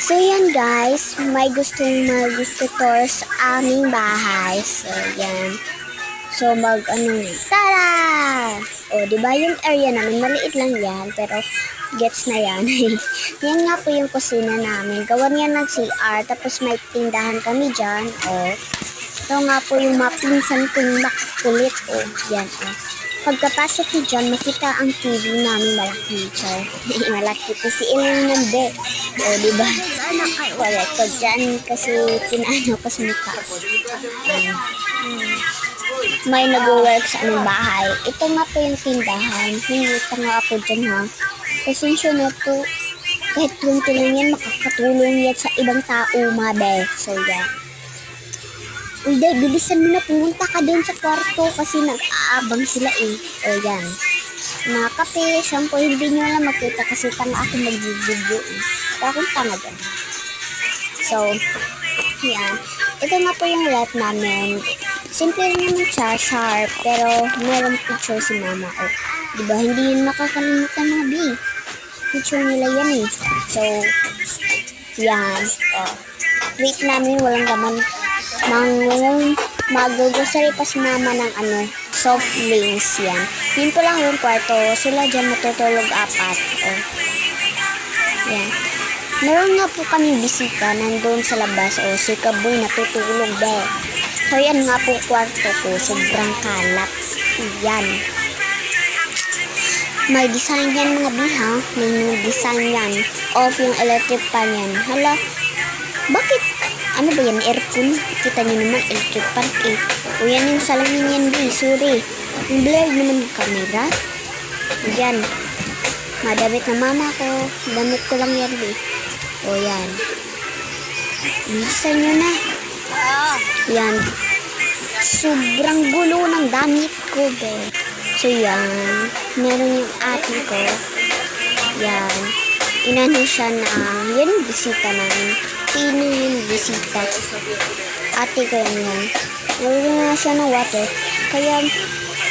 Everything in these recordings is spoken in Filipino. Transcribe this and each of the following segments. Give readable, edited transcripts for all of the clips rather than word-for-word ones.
So yan guys, may gustong mag-tutor sa aming bahay. So yan. So tara! O, di ba yung area namin, maliit lang yan, pero gets na yan. Yan nga po yung kusina namin. Gawan yan ng CR, tapos may tindahan kami dyan. O, ito nga po yung mapinsan kong makulit. O, yan. O. Pagkapasok ko dyan, makita ang TV namin malaki. So, malaki po si Elena Be. O, diba? Wala ko dyan kasi pinaano ko sa mukha. May nag-work sa aming bahay. Ito nga po yung tindahan. Hinita nga ako dyan ha. Pasensya na po. Kahit kunti lang yan, makakatulong yan sa ibang tao, mabe. So, yan. Uy, day, bilisan mo na, pumunta ka din sa kwarto kasi nag-aabang sila eh. O yan. Mga kape, shampoo, hindi nyo lang makita kasi tanga ako mag-video eh. Kaya akong tanga dyan. So, yan. Ito nga po yung rep namin. Simple rin naman siya, sharp, pero meron picture si mama. O, diba, hindi yun makakalimutan mga B. Picture nila yan eh. So, yan. O, wait namin, walang laman. Mag-grocery pa si mama ng soft drinks yan. Yun po lang yung kwarto. Sila dyan matutulog 4. O. Yan. Meron nga po kami bisita nandun sa labas. O, si Kaboy natutulog be. So, yan nga po kwarto ko. Sobrang kalat. Yan. May design yan mga biha. May design yan. Off yung electric pan yan. Hala, bakit? Ano ba yan? Aircon? Kita niyo naman, electric pan eh. O yan yung salamin yan, B. Sorry. Yung blurred naman yung camera. Yan. Madamit na mama ko. Damit ko lang yan, B. O yan. Bisa nyo na. Yan. Sobrang gulo ng damit ko, B. So yan. Meron yung ate ko. Yan. Inano siya na yan yung bisita namin. Tino yung bisita. Ate ko yan. Nalulungan na siya ng water. Kaya,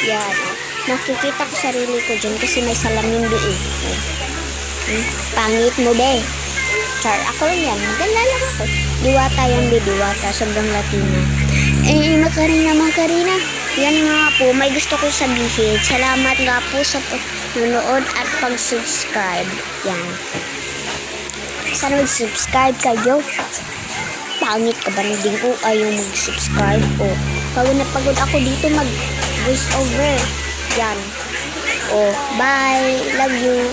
yan. Nakikita ko sarili ko dyan kasi may salamin doon. Pangit mo, be. Char, ako lang yan. Maganda lang ako. Diwata yan, be. Diwata. Sobrang Latina. Eh, Makarina. Yan nga po. May gusto ko sabihin. Salamat nga po sa panonood at pag-subscribe. Yan. Sana mag-subscribe kayo. Pangit ka ba na din ko ayaw mag-subscribe? O, pagod na pagod ako dito mag-voice over. Yan. O, bye. Love you.